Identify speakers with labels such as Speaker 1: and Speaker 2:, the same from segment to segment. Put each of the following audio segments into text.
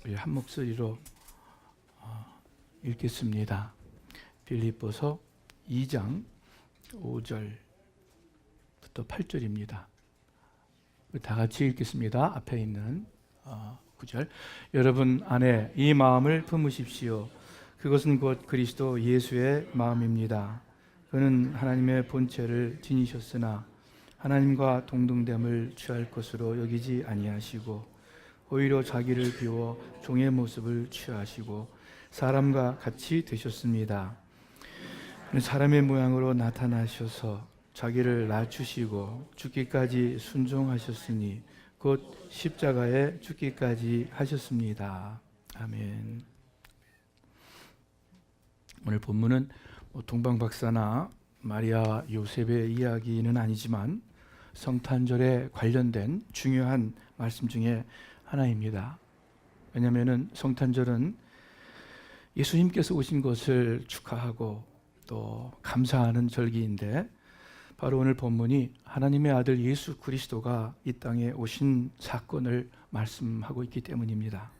Speaker 1: 우리 한 목소리로 읽겠습니다. 빌립보서 2장 5절부터 8절입니다. 다 같이 읽겠습니다. 앞에 있는 9절. 여러분 안에 이 마음을 품으십시오. 그것은 곧 그리스도 예수의 마음입니다. 그는 하나님의 본체를 지니셨으나 하나님과 동등됨을 취할 것으로 여기지 아니하시고 오히려 자기를 비워 종의 모습을 취하시고 사람과 같이 되셨습니다. 사람의 모양으로 나타나셔서 자기를 낮추시고 죽기까지 순종하셨으니 곧 십자가에 죽기까지 하셨습니다. 아멘. 오늘 본문은 동방박사나 마리아 요셉의 이야기는 아니지만 성탄절에 관련된 중요한 말씀 중에 하나입니다. 왜냐하면 성탄절은 예수님께서 오신 것을 축하하고 또 감사하는 절기인데, 바로 오늘 본문이 하나님의 아들 예수 그리스도가 이 땅에 오신 사건을 말씀하고 있기 때문입니다.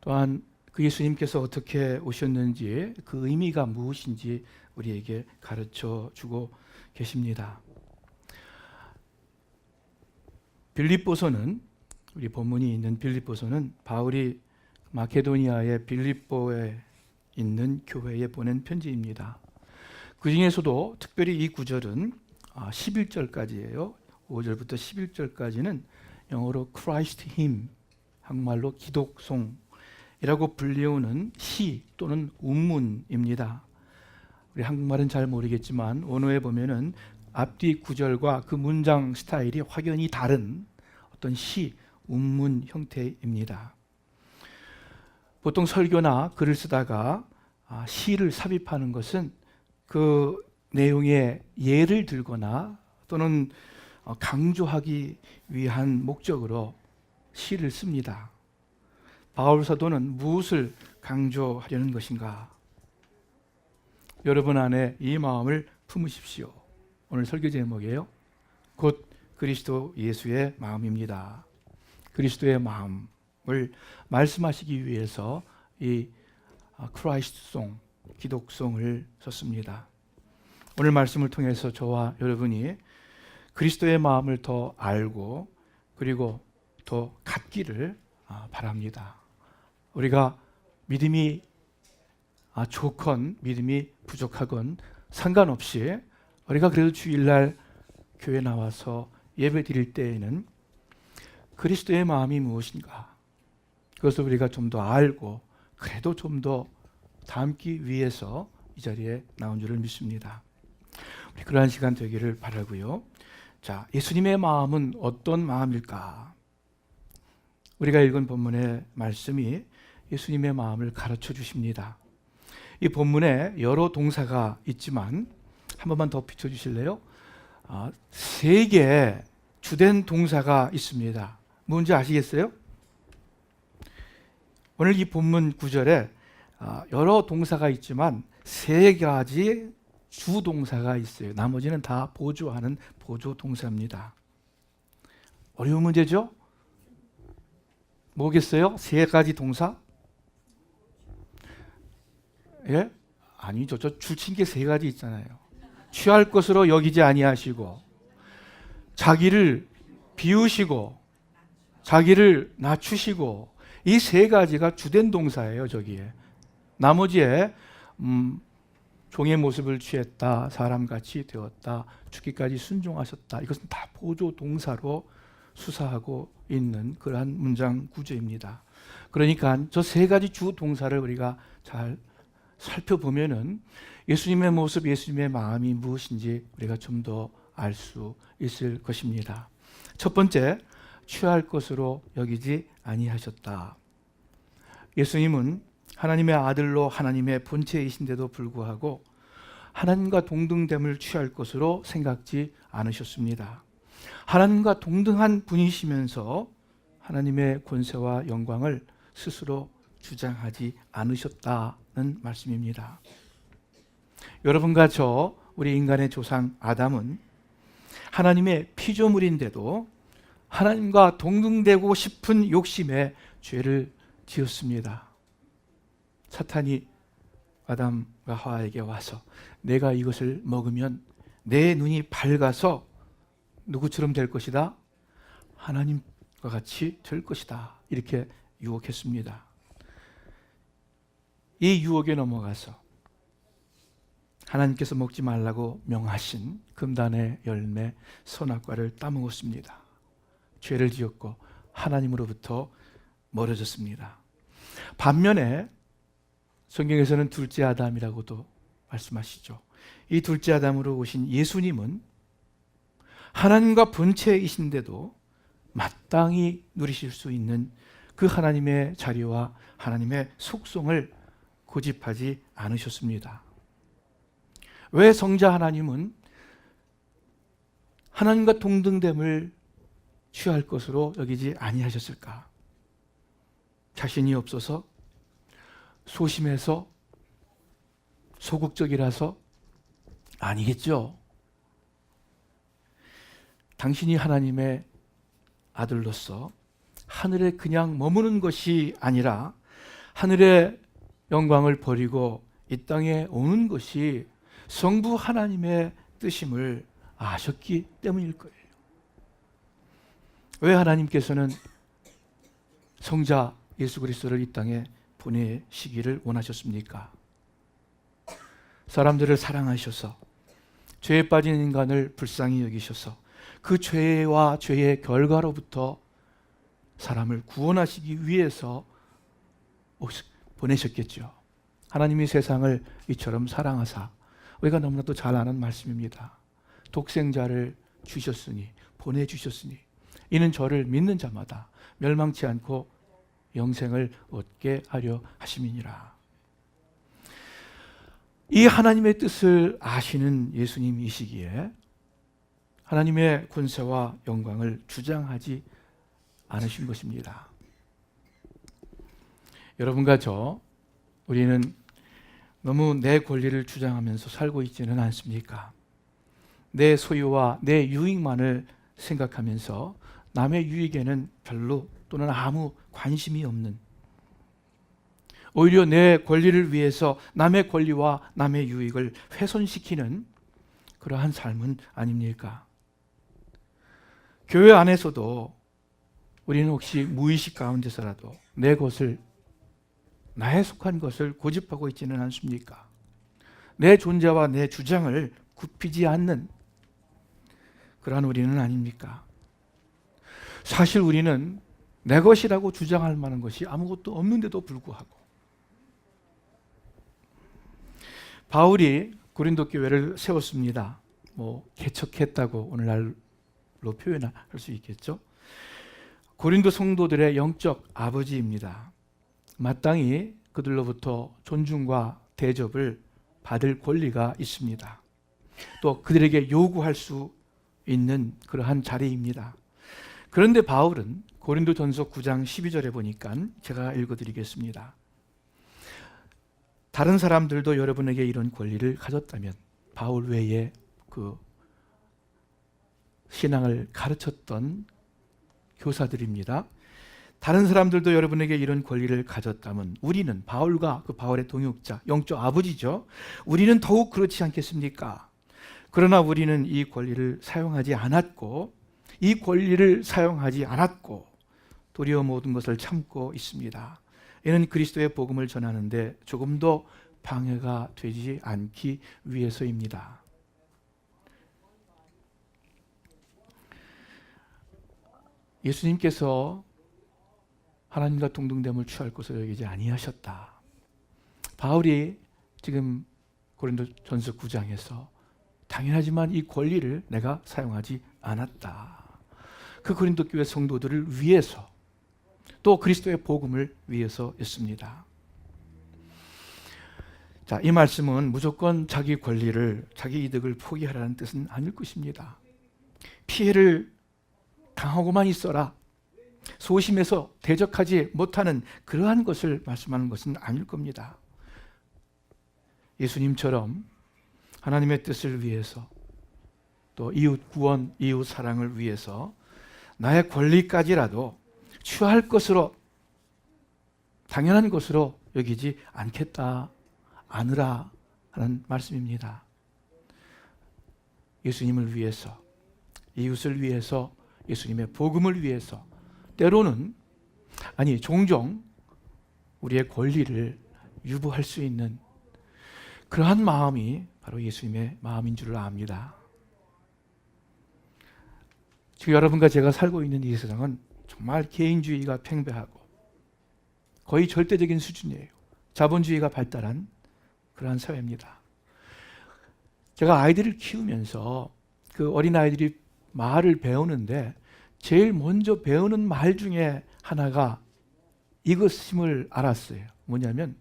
Speaker 1: 또한 그 예수님께서 어떻게 오셨는지, 그 의미가 무엇인지 우리에게 가르쳐 주고 계십니다. 빌립보서는, 우리 본문이 있는 빌립보서는 바울이 마케도니아의 빌립보에 있는 교회에 보낸 편지입니다. 그 중에서도 특별히 이 구절은 11절까지예요. 5절부터 11절까지는 영어로 Christ Hymn, 한국말로 기독송이라고 불리우는 시 또는 운문입니다. 우리 한국말은 잘 모르겠지만 원어에 보면은 앞뒤 구절과 그 문장 스타일이 확연히 다른 어떤 시, 운문 형태입니다. 보통 설교나 글을 쓰다가 시를 삽입하는 것은 그 내용의 예를 들거나 또는 강조하기 위한 목적으로 시를 씁니다. 바울 사도는 무엇을 강조하려는 것인가? 여러분 안에 이 마음을 품으십시오. 오늘 설교 제목이에요. 곧 그리스도 예수의 마음입니다. 그리스도의 마음을 말씀하시기 위해서 이 크라이스트송, 기독송을 썼습니다. 오늘 말씀을 통해서 저와 여러분이 그리스도의 마음을 더 알고 그리고 더 갖기를 바랍니다. 우리가 믿음이 좋건 믿음이 부족하건 상관없이 우리가 그래도 주일날 교회 나와서 예배 드릴 때에는 그리스도의 마음이 무엇인가, 그것을 우리가 좀 더 알고 그래도 좀 더 담기 위해서 이 자리에 나온 줄을 믿습니다. 우리 그러한 시간 되기를 바라고요. 자, 예수님의 마음은 어떤 마음일까? 우리가 읽은 본문의 말씀이 예수님의 마음을 가르쳐 주십니다. 이 본문에 여러 동사가 있지만 한 번만 더 비춰주실래요? 3개의 주된 동사가 있습니다. 뭔지 아시겠어요? 오늘 이 본문 구절에 여러 동사가 있지만 3가지 주동사가 있어요. 나머지는 다 보조하는 보조동사입니다. 어려운 문제죠? 뭐겠어요? 3가지 동사? 예? 아니죠. 저 줄친 게 3가지 있잖아요. 취할 것으로 여기지 아니하시고, 자기를 비우시고, 자기를 낮추시고, 이 3가지가 주된 동사예요. 저기에 나머지에 종의 모습을 취했다, 사람같이 되었다, 죽기까지 순종하셨다, 이것은 다 보조 동사로 수사하고 있는 그러한 문장 구조입니다. 그러니까 저 3가지 주 동사를 우리가 잘 살펴보면은 예수님의 모습, 예수님의 마음이 무엇인지 우리가 좀 더 알 수 있을 것입니다. 첫 번째, 취할 것으로 여기지 아니하셨다. 예수님은 하나님의 아들로 하나님의 본체이신데도 불구하고 하나님과 동등됨을 취할 것으로 생각지 않으셨습니다. 하나님과 동등한 분이시면서 하나님의 권세와 영광을 스스로 주장하지 않으셨다는 말씀입니다. 여러분과 저, 우리 인간의 조상 아담은 하나님의 피조물인데도 하나님과 동등되고 싶은 욕심에 죄를 지었습니다. 사탄이 아담과 하와에게 와서 내가 이것을 먹으면 내 눈이 밝아서 누구처럼 될 것이다? 하나님과 같이 될 것이다. 이렇게 유혹했습니다. 이 유혹에 넘어가서 하나님께서 먹지 말라고 명하신 금단의 열매 선악과를 따먹었습니다. 죄를 지었고 하나님으로부터 멀어졌습니다. 반면에 성경에서는 둘째 아담이라고도 말씀하시죠. 이 둘째 아담으로 오신 예수님은 하나님과 본체이신데도 마땅히 누리실 수 있는 그 하나님의 자리와 하나님의 속성을 고집하지 않으셨습니다. 왜 성자 하나님은 하나님과 동등됨을 취할 것으로 여기지 아니하셨을까? 자신이 없어서, 소심해서, 소극적이라서? 아니겠죠. 당신이 하나님의 아들로서 하늘에 그냥 머무는 것이 아니라 하늘의 영광을 버리고 이 땅에 오는 것이 성부 하나님의 뜻임을 아셨기 때문일 거예요. 왜 하나님께서는 성자 예수 그리스도를 이 땅에 보내시기를 원하셨습니까? 사람들을 사랑하셔서 죄에 빠진 인간을 불쌍히 여기셔서 그 죄와 죄의 결과로부터 사람을 구원하시기 위해서 보내셨겠죠. 하나님이 세상을 이처럼 사랑하사, 우리가 너무나도 잘 아는 말씀입니다. 독생자를 주셨으니, 보내주셨으니 이는 저를 믿는 자마다 멸망치 않고 영생을 얻게 하려 하심이니라. 이 하나님의 뜻을 아시는 예수님이시기에 하나님의 권세와 영광을 주장하지 않으신 것입니다. 여러분과 저, 우리는 너무 내 권리를 주장하면서 살고 있지는 않습니까? 내 소유와 내 유익만을 생각하면서 남의 유익에는 별로 또는 아무 관심이 없는, 오히려 내 권리를 위해서 남의 권리와 남의 유익을 훼손시키는 그러한 삶은 아닙니까? 교회 안에서도 우리는 혹시 무의식 가운데서라도 내 것을, 나에 속한 것을 고집하고 있지는 않습니까? 내 존재와 내 주장을 굽히지 않는 그러한 우리는 아닙니까? 사실 우리는 내 것이라고 주장할 만한 것이 아무것도 없는데도 불구하고 바울이 고린도 교회를 세웠습니다. 개척했다고 오늘날로 표현할 수 있겠죠. 고린도 성도들의 영적 아버지입니다. 마땅히 그들로부터 존중과 대접을 받을 권리가 있습니다. 또 그들에게 요구할 수 있는 그러한 자리입니다. 그런데 바울은 고린도전서 9장 12절에 보니까 제가 읽어드리겠습니다. 다른 사람들도 여러분에게 이런 권리를 가졌다면, 바울 외에 그 신앙을 가르쳤던 교사들입니다. 다른 사람들도 여러분에게 이런 권리를 가졌다면 우리는, 바울과 그 바울의 동역자, 영적 아버지죠. 우리는 더욱 그렇지 않겠습니까? 그러나 우리는 이 권리를 사용하지 않았고, 이 권리를 사용하지 않았고 도리어 모든 것을 참고 있습니다. 이는 그리스도의 복음을 전하는데 조금도 방해가 되지 않기 위해서입니다. 예수님께서 하나님과 동등됨을 취할 것을 여기지 아니하셨다. 바울이 지금 고린도전서 9장에서 당연하지만 이 권리를 내가 사용하지 않았다. 그 고린도 교회 성도들을 위해서, 또 그리스도의 복음을 위해서였습니다. 자, 이 말씀은 무조건 자기 권리를, 자기 이득을 포기하라는 뜻은 아닐 것입니다. 피해를 당하고만 있어라, 소심해서 대적하지 못하는 그러한 것을 말씀하는 것은 아닐 겁니다. 예수님처럼 하나님의 뜻을 위해서, 또 이웃 구원, 이웃 사랑을 위해서 나의 권리까지라도 취할 것으로 당연한 것으로 여기지 않겠다, 않으라 하는 말씀입니다. 예수님을 위해서, 이웃을 위해서, 예수님의 복음을 위해서, 때로는, 아니 종종 우리의 권리를 유보할 수 있는 그러한 마음이 바로 예수님의 마음인 줄을 압니다. 지금 여러분과 제가 살고 있는 이 세상은 정말 개인주의가 팽배하고 거의 절대적인 수준이에요. 자본주의가 발달한 그러한 사회입니다. 제가 아이들을 키우면서 그 어린아이들이 말을 배우는데 제일 먼저 배우는 말 중에 하나가 이것임을 알았어요. 뭐냐면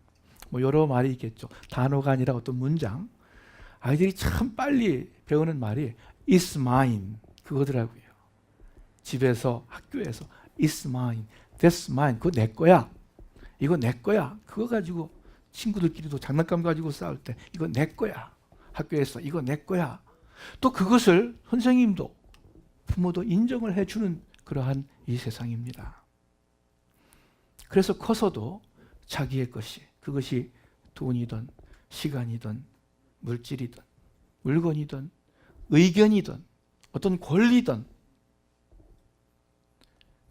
Speaker 1: 여러 말이 있겠죠. 단어가 아니라 어떤 문장. 아이들이 참 빨리 배우는 말이 It's mine 그거더라고요. 집에서 학교에서 It's mine, That's mine 그거 내 거야. 이거 내 거야. 그거 가지고 친구들끼리도 장난감 가지고 싸울 때 이거 내 거야. 학교에서 이거 내 거야. 또 그것을 선생님도 부모도 인정을 해주는 그러한 이 세상입니다. 그래서 커서도 자기의 것이, 그것이 돈이든 시간이든 물질이든 물건이든 의견이든 어떤 권리든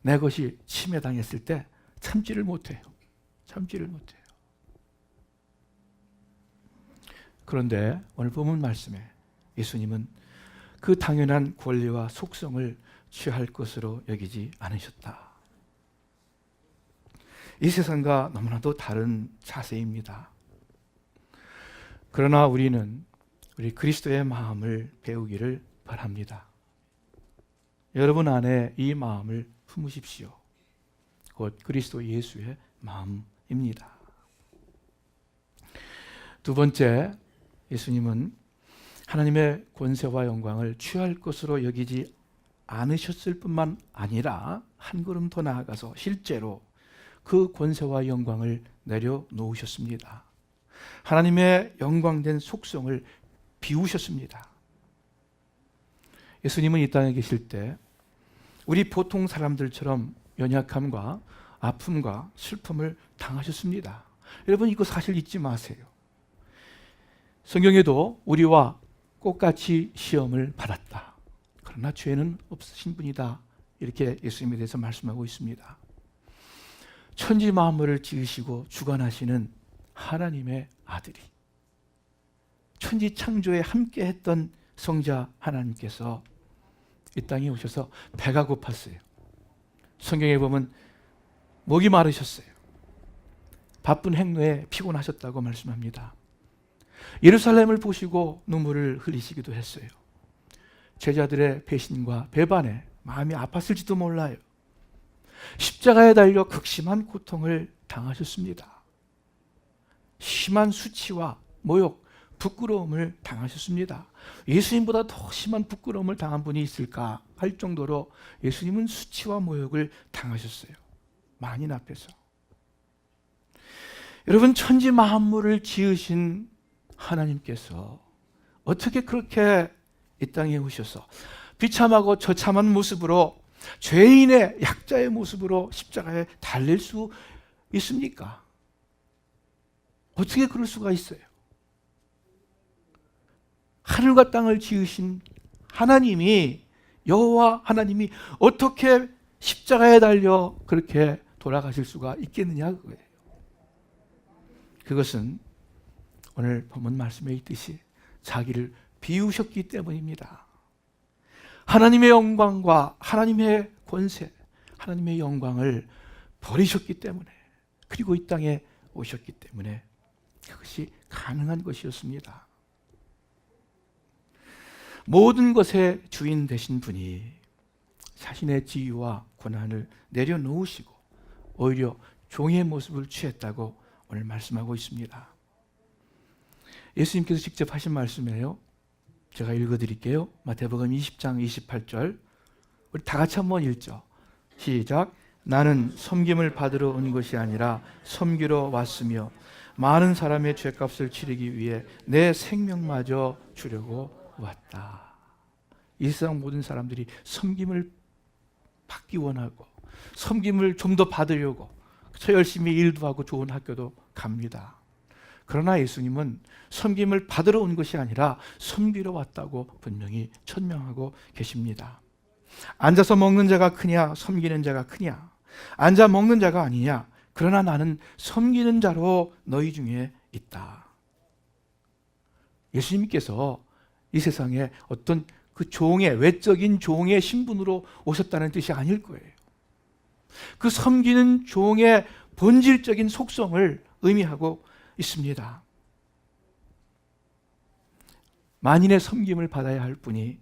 Speaker 1: 내 것이 침해당했을 때 참지를 못해요. 참지를 못해요. 그런데 오늘 본문 말씀에 예수님은 그 당연한 권리와 속성을 취할 것으로 여기지 않으셨다. 이 세상과 너무나도 다른 자세입니다. 그러나 우리는 우리 그리스도의 마음을 배우기를 바랍니다. 여러분 안에 이 마음을 품으십시오. 곧 그리스도 예수의 마음입니다. 두 번째, 예수님은 하나님의 권세와 영광을 취할 것으로 여기지 않으셨을 뿐만 아니라 한 걸음 더 나아가서 실제로 그 권세와 영광을 내려놓으셨습니다. 하나님의 영광된 속성을 비우셨습니다. 예수님은 이 땅에 계실 때 우리 보통 사람들처럼 연약함과 아픔과 슬픔을 당하셨습니다. 여러분 이거 사실 잊지 마세요. 성경에도 우리와 똑같이 시험을 받았다. 그러나 죄는 없으신 분이다. 이렇게 예수님에 대해서 말씀하고 있습니다. 천지 만물을 지으시고 주관하시는 하나님의 아들이 천지 창조에 함께 했던 성자 하나님께서 이 땅에 오셔서 배가 고팠어요. 성경에 보면 목이 마르셨어요. 바쁜 행로에 피곤하셨다고 말씀합니다. 예루살렘을 보시고 눈물을 흘리시기도 했어요. 제자들의 배신과 배반에 마음이 아팠을지도 몰라요. 십자가에 달려 극심한 고통을 당하셨습니다. 심한 수치와 모욕, 부끄러움을 당하셨습니다. 예수님보다 더 심한 부끄러움을 당한 분이 있을까 할 정도로 예수님은 수치와 모욕을 당하셨어요. 만인 앞에서. 여러분 천지 만물을 지으신 하나님께서 어떻게 그렇게 이 땅에 오셔서 비참하고 처참한 모습으로 죄인의 약자의 모습으로 십자가에 달릴 수 있습니까? 어떻게 그럴 수가 있어요? 하늘과 땅을 지으신 하나님이 여호와 하나님이 어떻게 십자가에 달려 그렇게 돌아가실 수가 있겠느냐 그거예요. 그것은 오늘 본문 말씀에 있듯이 자기를 비우셨기 때문입니다. 하나님의 영광과 하나님의 권세, 하나님의 영광을 버리셨기 때문에 그리고 이 땅에 오셨기 때문에 그것이 가능한 것이었습니다. 모든 것의 주인 되신 분이 자신의 지위와 권한을 내려놓으시고 오히려 종의 모습을 취했다고 오늘 말씀하고 있습니다. 예수님께서 직접 하신 말씀이에요. 제가 읽어드릴게요. 마태복음 20장 28절 우리 다 같이 한번 읽죠. 시작. 나는 섬김을 받으러 온 것이 아니라 섬기러 왔으며 많은 사람의 죄값을 치르기 위해 내 생명마저 주려고 왔다. 이 세상 모든 사람들이 섬김을 받기 원하고 섬김을 좀 더 받으려고 저 열심히 일도 하고 좋은 학교도 갑니다. 그러나 예수님은 섬김을 받으러 온 것이 아니라 섬기러 왔다고 분명히 천명하고 계십니다. 앉아서 먹는 자가 크냐 섬기는 자가 크냐, 앉아 먹는 자가 아니냐, 그러나 나는 섬기는 자로 너희 중에 있다. 예수님께서 이 세상에 어떤 그 종의, 외적인 종의 신분으로 오셨다는 뜻이 아닐 거예요. 그 섬기는 종의 본질적인 속성을 의미하고 있습니다. 만인의 섬김을 받아야 할 분이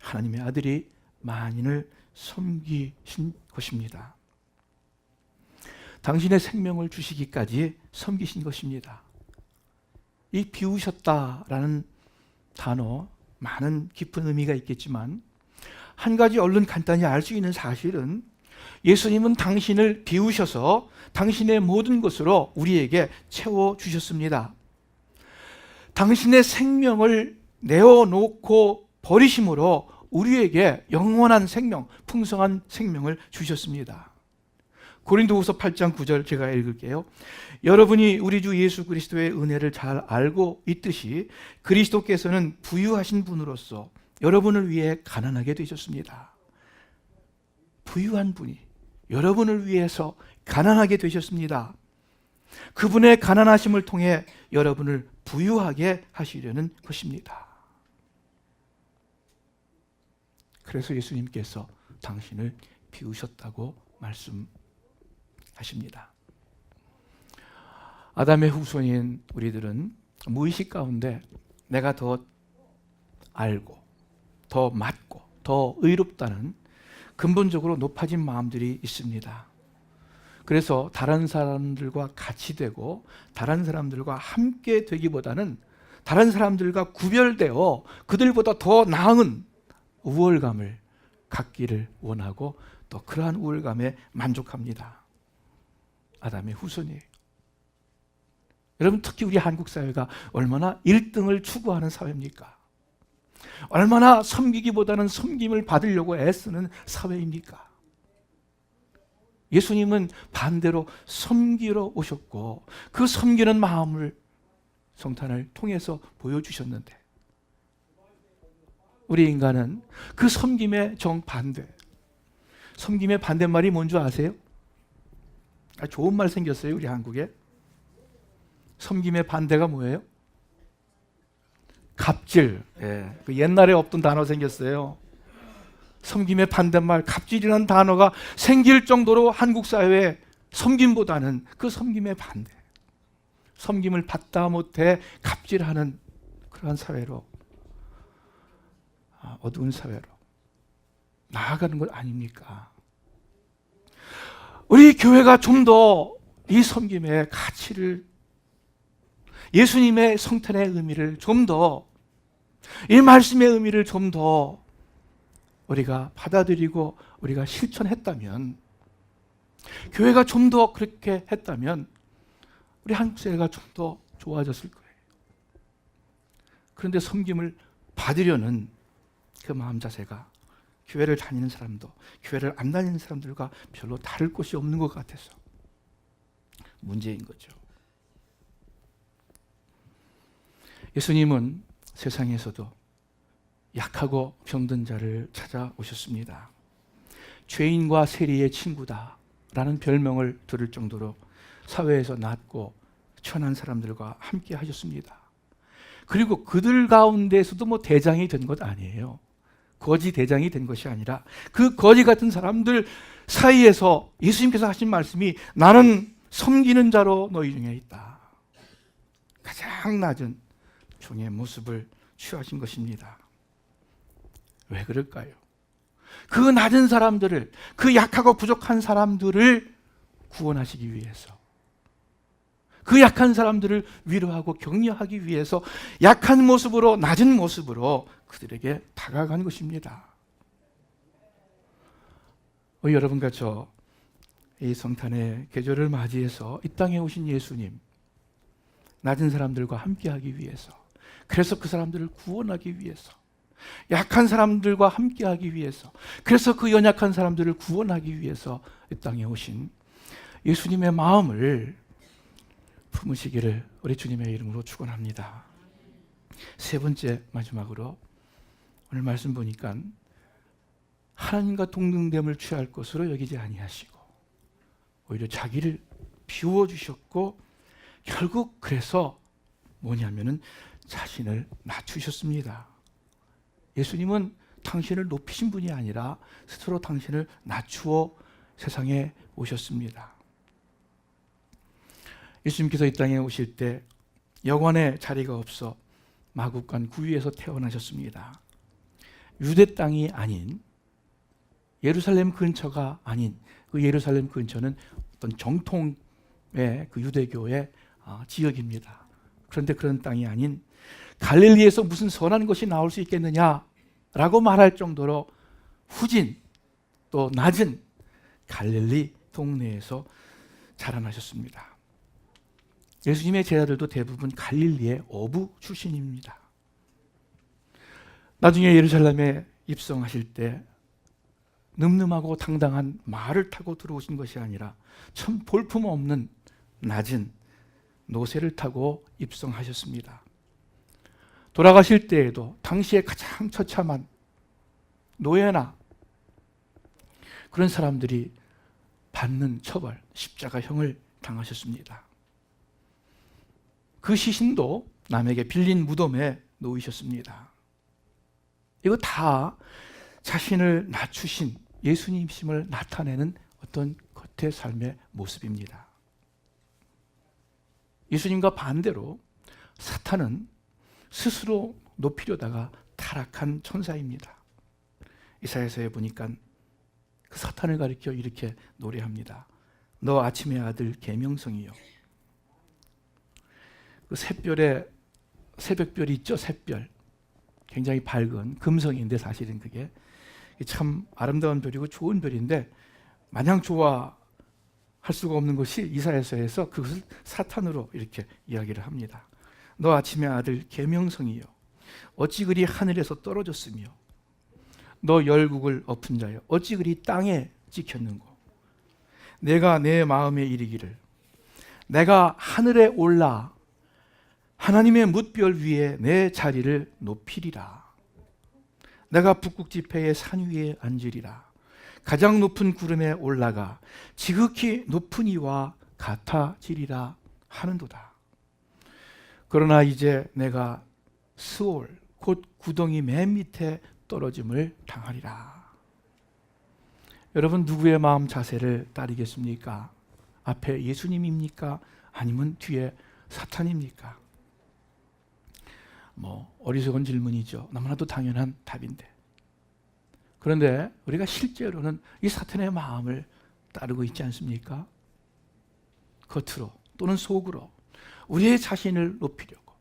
Speaker 1: 하나님의 아들이 만인을 섬기신 것입니다. 당신의 생명을 주시기까지 섬기신 것입니다. 이 비우셨다라는 단어, 많은 깊은 의미가 있겠지만 한 가지 얼른 간단히 알 수 있는 사실은 예수님은 당신을 비우셔서 당신의 모든 것으로 우리에게 채워주셨습니다. 당신의 생명을 내어놓고 버리심으로 우리에게 영원한 생명, 풍성한 생명을 주셨습니다. 고린도후서 8장 9절 제가 읽을게요. 여러분이 우리 주 예수 그리스도의 은혜를 잘 알고 있듯이 그리스도께서는 부유하신 분으로서 여러분을 위해 가난하게 되셨습니다. 부유한 분이 여러분을 위해서 가난하게 되셨습니다. 그분의 가난하심을 통해 여러분을 부유하게 하시려는 것입니다. 그래서 예수님께서 당신을 비우셨다고 말씀하십니다. 아담의 후손인 우리들은 무의식 가운데 내가 더 알고 더 맞고 더 의롭다는 근본적으로 높아진 마음들이 있습니다. 그래서 다른 사람들과 같이 되고 다른 사람들과 함께 되기보다는 다른 사람들과 구별되어 그들보다 더 나은 우월감을 갖기를 원하고 또 그러한 우월감에 만족합니다. 아담의 후손이에요. 여러분, 특히 우리 한국 사회가 얼마나 1등을 추구하는 사회입니까? 얼마나 섬기기보다는 섬김을 받으려고 애쓰는 사회입니까? 예수님은 반대로 섬기러 오셨고 그 섬기는 마음을 성탄을 통해서 보여주셨는데 우리 인간은 그 섬김의 정반대, 섬김의 반대말이 뭔지 아세요? 좋은 말 생겼어요, 우리 한국에. 섬김의 반대가 뭐예요? 갑질. 예, 그 옛날에 없던 단어 생겼어요. 섬김의 반대말 갑질이라는 단어가 생길 정도로 한국 사회에 섬김보다는 그 섬김의 반대, 섬김을 받다 못해 갑질하는 그러한 사회로, 어두운 사회로 나아가는 것 아닙니까? 우리 교회가 좀 더 이 섬김의 가치를, 예수님의 성탄의 의미를 좀 더, 이 말씀의 의미를 좀 더 우리가 받아들이고 우리가 실천했다면, 교회가 좀 더 그렇게 했다면 우리 한국 사회가 좀 더 좋아졌을 거예요. 그런데 섬김을 받으려는 그 마음 자세가 교회를 다니는 사람도 교회를 안 다니는 사람들과 별로 다를 것이 없는 것 같아서 문제인 거죠. 예수님은 세상에서도 약하고 병든 자를 찾아오셨습니다. 죄인과 세리의 친구다라는 별명을 들을 정도로 사회에서 낮고 천한 사람들과 함께 하셨습니다. 그리고 그들 가운데서도 대장이 된 것 아니에요. 거지 대장이 된 것이 아니라 그 거지 같은 사람들 사이에서 예수님께서 하신 말씀이 나는 섬기는 자로 너희 중에 있다. 가장 낮은 종의 모습을 취하신 것입니다. 왜 그럴까요? 그 낮은 사람들을, 그 약하고 부족한 사람들을 구원하시기 위해서, 그 약한 사람들을 위로하고 격려하기 위해서 약한 모습으로, 낮은 모습으로 그들에게 다가간 것입니다. 여러분과 저 이 성탄의 계절을 맞이해서 이 땅에 오신 예수님, 낮은 사람들과 함께하기 위해서, 그래서 그 사람들을 구원하기 위해서, 약한 사람들과 함께하기 위해서, 그래서 그 연약한 사람들을 구원하기 위해서 이 땅에 오신 예수님의 마음을 품으시기를 우리 주님의 이름으로 축원합니다. 세 번째, 마지막으로 오늘 말씀 보니까 하나님과 동등됨을 취할 것으로 여기지 아니하시고 오히려 자기를 비워주셨고 결국 그래서 뭐냐면은 자신을 낮추셨습니다. 예수님은 당신을 높이신 분이 아니라 스스로 당신을 낮추어 세상에 오셨습니다. 예수님께서 이 땅에 오실 때 여관에 자리가 없어 마국간 구유에서 태어나셨습니다. 유대 땅이 아닌 예루살렘 근처가 아닌 그 예루살렘 근처는 어떤 정통의 그 유대교의 지역입니다. 그런데 그런 땅이 아닌 갈릴리에서 무슨 선한 것이 나올 수 있겠느냐라고 말할 정도로 후진 또 낮은 갈릴리 동네에서 자라나셨습니다. 예수님의 제자들도 대부분 갈릴리의 어부 출신입니다. 나중에 예루살렘에 입성하실 때 늠름하고 당당한 말을 타고 들어오신 것이 아니라 참 볼품없는 낮은 노새를 타고 입성하셨습니다. 돌아가실 때에도 당시에 가장 처참한 노예나 그런 사람들이 받는 처벌, 십자가형을 당하셨습니다. 그 시신도 남에게 빌린 무덤에 놓이셨습니다. 이거 다 자신을 낮추신 예수님심을 나타내는 어떤 겉의 삶의 모습입니다. 예수님과 반대로 사탄은 스스로 높이려다가 타락한 천사입니다. 이사야서에 보니까 그 사탄을 가리켜 이렇게 노래합니다. 너 아침의 아들 계명성이요. 그 새벽별이 있죠, 샛별. 굉장히 밝은 금성인데 사실은 그게 참 아름다운 별이고 좋은 별인데 마냥 좋아할 수가 없는 것이 이사야서에서 그것을 사탄으로 이렇게 이야기를 합니다. 너 아침의 아들 계명성이요 어찌 그리 하늘에서 떨어졌으며 너 열국을 엎은 자여 어찌 그리 땅에 찍혔는고 내가 내 마음에 이르기를 내가 하늘에 올라 하나님의 뭇별 위에 내 자리를 높이리라. 내가 북극 지폐의 산 위에 앉으리라. 가장 높은 구름에 올라가 지극히 높은 이와 같아지리라 하는도다. 그러나 이제 내가 스올 곧 구덩이 맨 밑에 떨어짐을 당하리라. 여러분 누구의 마음 자세를 따르겠습니까? 앞에 예수님입니까? 아니면 뒤에 사탄입니까? 어리석은 질문이죠. 너무나도 당연한 답인데. 그런데 우리가 실제로는 이 사탄의 마음을 따르고 있지 않습니까? 겉으로 또는 속으로 우리의 자신을 높이려고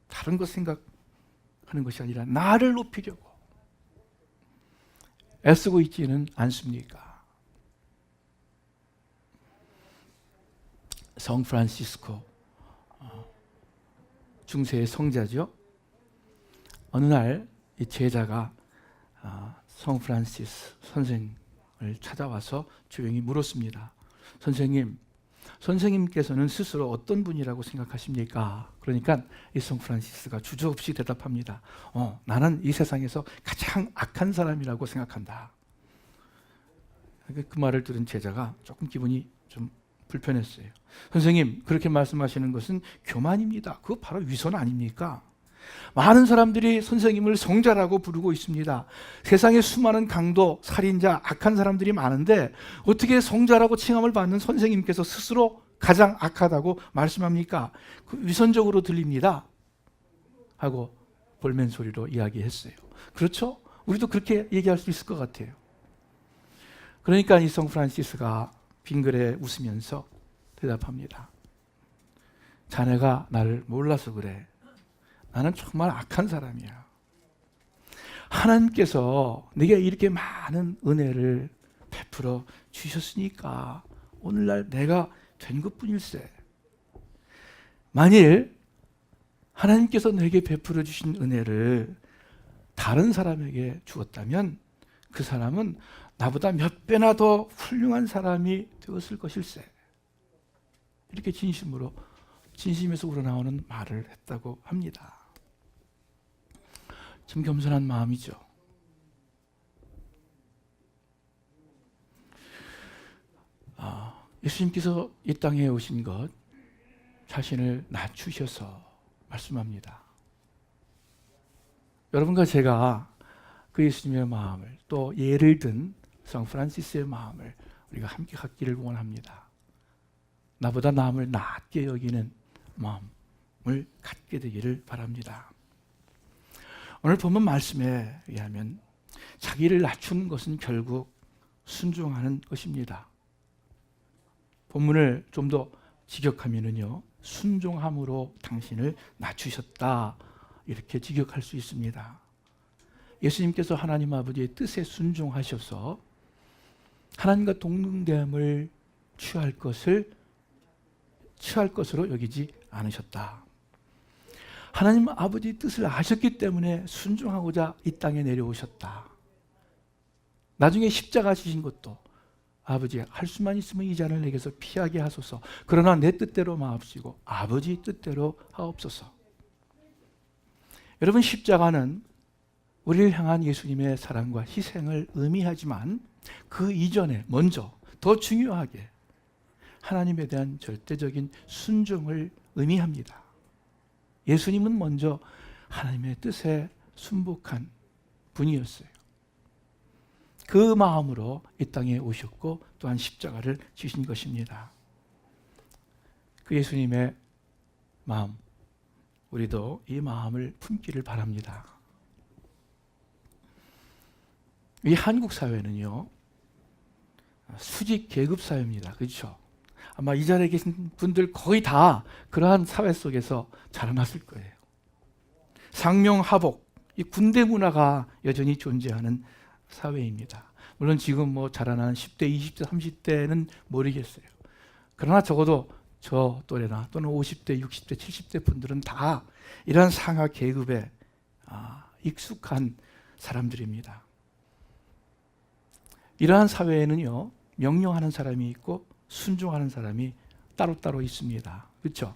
Speaker 1: 다른 것 생각하는 것이 아니라 나를 높이려고 애쓰고 있지는 않습니까? 성 프란시스코 중세의 성자죠. 어느 날 이 제자가 성 프란시스 선생을 찾아와서 조용히 물었습니다. 선생님께서는 스스로 어떤 분이라고 생각하십니까? 그러니까 이 성 프란시스가 주저없이 대답합니다. 나는 이 세상에서 가장 악한 사람이라고 생각한다. 그 말을 들은 제자가 조금 기분이 좀 불편했어요. 선생님, 그렇게 말씀하시는 것은 교만입니다. 그거 바로 위선 아닙니까? 많은 사람들이 선생님을 성자라고 부르고 있습니다. 세상에 수많은 강도, 살인자, 악한 사람들이 많은데 어떻게 성자라고 칭함을 받는 선생님께서 스스로 가장 악하다고 말씀합니까? 그 위선적으로 들립니다. 하고 볼멘 소리로 이야기했어요. 그렇죠? 우리도 그렇게 얘기할 수 있을 것 같아요. 그러니까 이 성 프란시스가 빙그레 웃으면서 대답합니다. 자네가 나를 몰라서 그래. 나는 정말 악한 사람이야. 하나님께서 네게 이렇게 많은 은혜를 베풀어 주셨으니까 오늘날 내가 된 것뿐일세. 만일 하나님께서 내게 베풀어 주신 은혜를 다른 사람에게 주었다면 그 사람은 나보다 몇 배나 더 훌륭한 사람이 되었을 것일세. 그렇게 진심에서 우러나오는 말을 했다고 합니다. 참 겸손한 마음이죠. 예수님께서 이 땅에 오신 것 자신을 낮추셔서 말씀합니다. 여러분과 제가 그 예수님의 마음을 또 예를 든 성 프란시스의 마음을 우리가 함께 갖기를 원합니다. 나보다 남을 낮게 여기는 마음을 갖게 되기를 바랍니다. 오늘 본문 말씀에 의하면 자기를 낮추는 것은 결국 순종하는 것입니다. 본문을 좀 더 직역하면은요, 순종함으로 당신을 낮추셨다, 이렇게 직역할 수 있습니다. 예수님께서 하나님 아버지의 뜻에 순종하셔서 하나님과 동등됨을 취할 것으로 여기지 않으셨다. 하나님 아버지의 뜻을 아셨기 때문에 순종하고자 이 땅에 내려오셨다. 나중에 십자가 지신 것도 아버지, 할 수만 있으면 이 잔을 내게서 피하게 하소서. 그러나 내 뜻대로 마옵시고 아버지 뜻대로 하옵소서. 여러분, 십자가는 우리를 향한 예수님의 사랑과 희생을 의미하지만 그 이전에 먼저 더 중요하게 하나님에 대한 절대적인 순종을 의미합니다. 예수님은 먼저 하나님의 뜻에 순복한 분이었어요. 그 마음으로 이 땅에 오셨고 또한 십자가를 지신 것입니다. 그 예수님의 마음, 우리도 이 마음을 품기를 바랍니다. 이 한국 사회는요, 수직 계급 사회입니다. 그렇죠? 아마 이 자리에 계신 분들 거의 다 그러한 사회 속에서 자라났을 거예요. 상명하복, 이 군대 문화가 여전히 존재하는 사회입니다. 물론 지금 뭐 자라나는 10대, 20대, 30대는 모르겠어요. 그러나 적어도 저 또래나 또는 50대, 60대, 70대 분들은 다 이러한 상하 계급에 익숙한 사람들입니다. 이러한 사회에는요, 명령하는 사람이 있고 순종하는 사람이 따로따로 있습니다. 그렇죠?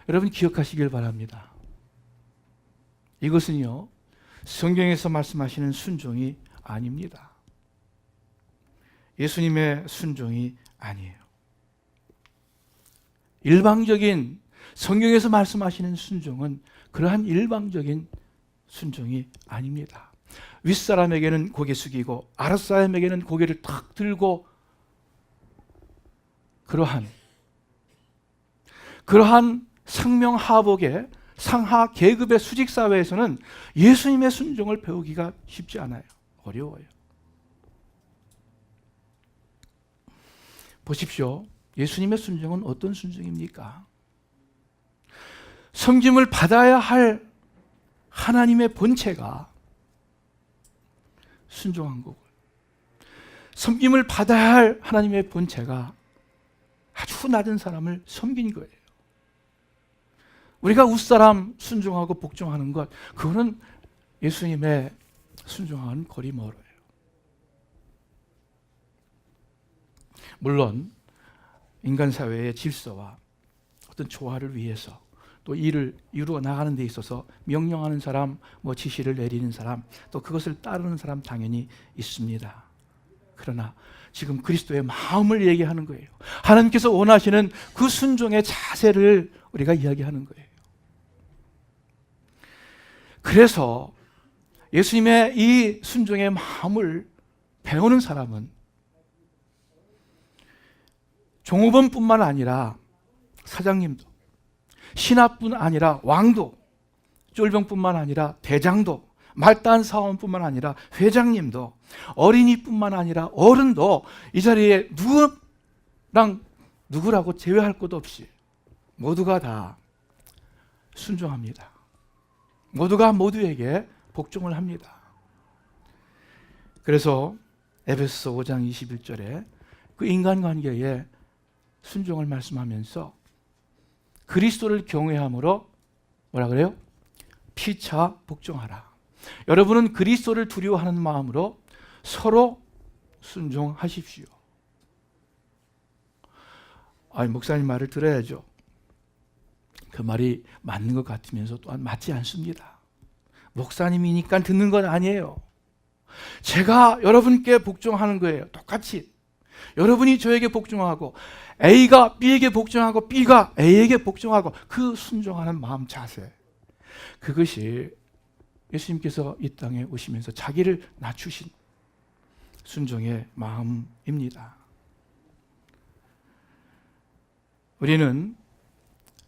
Speaker 1: 여러분 기억하시길 바랍니다. 이것은요, 성경에서 말씀하시는 순종이 아닙니다. 예수님의 순종이 아니에요. 일방적인 성경에서 말씀하시는 순종은 그러한 일방적인 순종이 아닙니다. 윗사람에게는 고개 숙이고 아랫사람에게는 고개를 탁 들고 그러한 상명하복의 상하 계급의 수직 사회에서는 예수님의 순종을 배우기가 쉽지 않아요. 어려워요. 보십시오. 예수님의 순종은 어떤 순종입니까? 섬김을 받아야 할 하나님의 본체가 순종한 거고, 섬김을 받아야 할 하나님의 본체가 아주 낮은 사람을 섬긴 거예요. 우리가 윗사람 순종하고 복종하는 것, 그거는 예수님의 순종하고는 거리 멀어요. 물론 인간 사회의 질서와 어떤 조화를 위해서 또 일을 이루어 나가는 데 있어서 명령하는 사람, 지시를 내리는 사람, 또 그것을 따르는 사람 당연히 있습니다. 그러나 지금 그리스도의 마음을 얘기하는 거예요. 하나님께서 원하시는 그 순종의 자세를 우리가 이야기하는 거예요. 그래서 예수님의 이 순종의 마음을 배우는 사람은 종업원뿐만 아니라 사장님도, 신하뿐 아니라 왕도, 쫄병뿐만 아니라 대장도, 말단 사원뿐만 아니라 회장님도, 어린이뿐만 아니라 어른도 이 자리에 누구라고 제외할 것 없이 모두가 다 순종합니다. 모두가 모두에게 복종을 합니다. 그래서 에베소서 5장 21절에 그 인간관계에 순종을 말씀하면서 그리스도를 경외함으로 뭐라 그래요? 피차 복종하라. 여러분은 그리스도를 두려워하는 마음으로 서로 순종하십시오. 목사님 말을 들어야죠. 그 말이 맞는 것 같으면서 또한 맞지 않습니다. 목사님이니까 듣는 건 아니에요. 제가 여러분께 복종하는 거예요. 똑같이 여러분이 저에게 복종하고 A가 B에게 복종하고 B가 A에게 복종하고 그 순종하는 마음 자세, 그것이 예수님께서 이 땅에 오시면서 자기를 낮추신 순종의 마음입니다. 우리는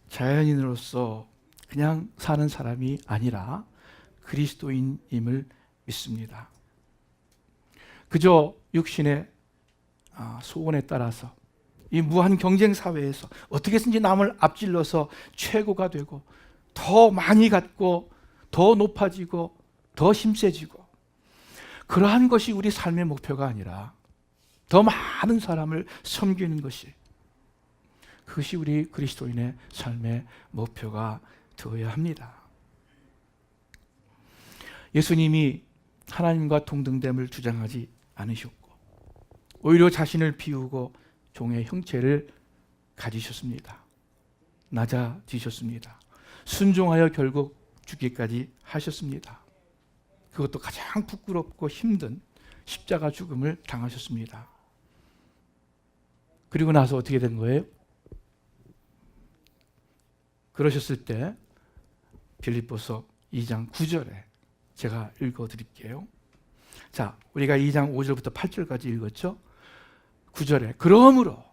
Speaker 1: 자연인으로서 그냥 사는 사람이 아니라 그리스도인임을 믿습니다. 그저 육신의 소원에 따라서 이 무한 경쟁 사회에서 어떻게 해서든지 남을 앞질러서 최고가 되고 더 많이 갖고 더 높아지고 더 힘세지고, 그러한 것이 우리 삶의 목표가 아니라 더 많은 사람을 섬기는 것이, 그것이 우리 그리스도인의 삶의 목표가 되어야 합니다. 예수님이 하나님과 동등됨을 주장하지 않으셨고 오히려 자신을 비우고 종의 형체를 가지셨습니다. 낮아지셨습니다. 순종하여 결국 죽기까지 하셨습니다. 그것도 가장 부끄럽고 힘든 십자가 죽음을 당하셨습니다. 그리고 나서 어떻게 된 거예요? 그러셨을 때 빌립보서 2장 9절에 제가 읽어드릴게요. 자, 우리가 2장 5절부터 8절까지 읽었죠? 9절에 그러므로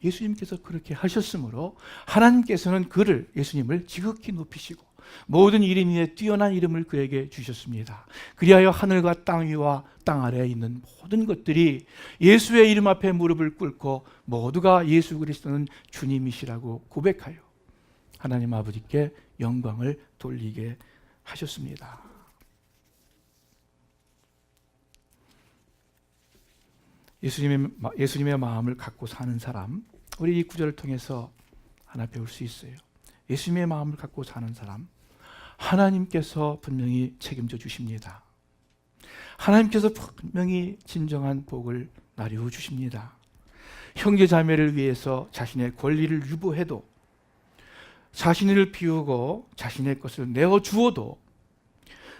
Speaker 1: 예수님께서 그렇게 하셨으므로 하나님께서는 예수님을 지극히 높이시고 모든 이름 위에 뛰어난 이름을 그에게 주셨습니다. 그리하여 하늘과 땅 위와 땅 아래에 있는 모든 것들이 예수의 이름 앞에 무릎을 꿇고 모두가 예수 그리스도는 주님이시라고 고백하여 하나님 아버지께 영광을 돌리게 하셨습니다. 예수님의 마음을 갖고 사는 사람, 우리 이 구절을 통해서 하나 배울 수 있어요. 예수님의 마음을 갖고 사는 사람, 하나님께서 분명히 책임져 주십니다. 하나님께서 분명히 진정한 복을 나누어 주십니다. 형제 자매를 위해서 자신의 권리를 유보해도, 자신을 비우고 자신의 것을 내어 주어도,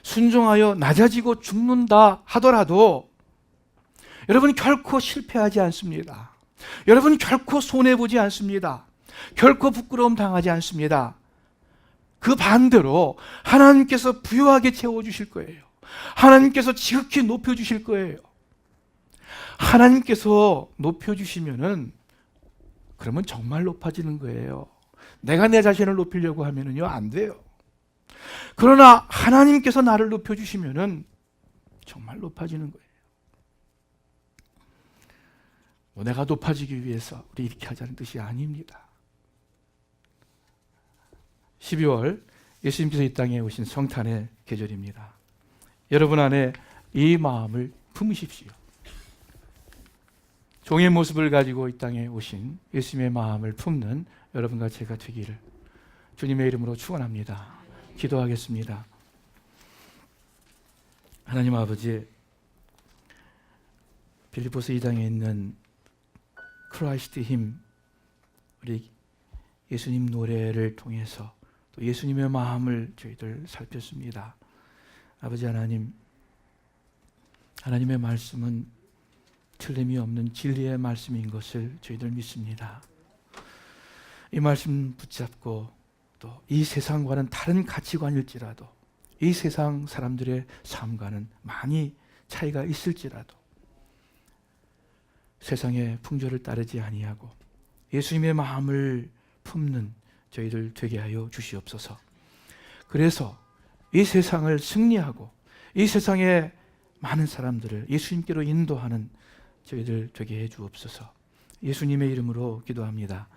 Speaker 1: 순종하여 낮아지고 죽는다 하더라도 여러분 결코 실패하지 않습니다. 여러분 결코 손해보지 않습니다. 결코 부끄러움 당하지 않습니다. 그 반대로 하나님께서 부유하게 채워주실 거예요. 하나님께서 지극히 높여주실 거예요. 하나님께서 높여주시면은 그러면 정말 높아지는 거예요. 내가 내 자신을 높이려고 하면은요, 안 돼요. 그러나 하나님께서 나를 높여주시면은 정말 높아지는 거예요. 내가 높아지기 위해서 우리 이렇게 하자는 뜻이 아닙니다. 12월 예수님께서 이 땅에 오신 성탄의 계절입니다. 여러분 안에 이 마음을 품으십시오. 종의 모습을 가지고 이 땅에 오신 예수님의 마음을 품는 여러분과 제가 되기를 주님의 이름으로 축원합니다. 기도하겠습니다. 하나님 아버지, 빌립보서 2장에 있는 크라이스트 힘, 우리 예수님 노래를 통해서 또 예수님의 마음을 저희들 살폈습니다. 아버지 하나님, 하나님의 말씀은 틀림이 없는 진리의 말씀인 것을 저희들 믿습니다. 이 말씀 붙잡고 또 이 세상과는 다른 가치관일지라도, 이 세상 사람들의 삶과는 많이 차이가 있을지라도 세상의 풍조를 따르지 아니하고 예수님의 마음을 품는 저희들 되게 하여 주시옵소서. 그래서 이 세상을 승리하고 이 세상의 많은 사람들을 예수님께로 인도하는 저희들 되게 해 주옵소서. 예수님의 이름으로 기도합니다.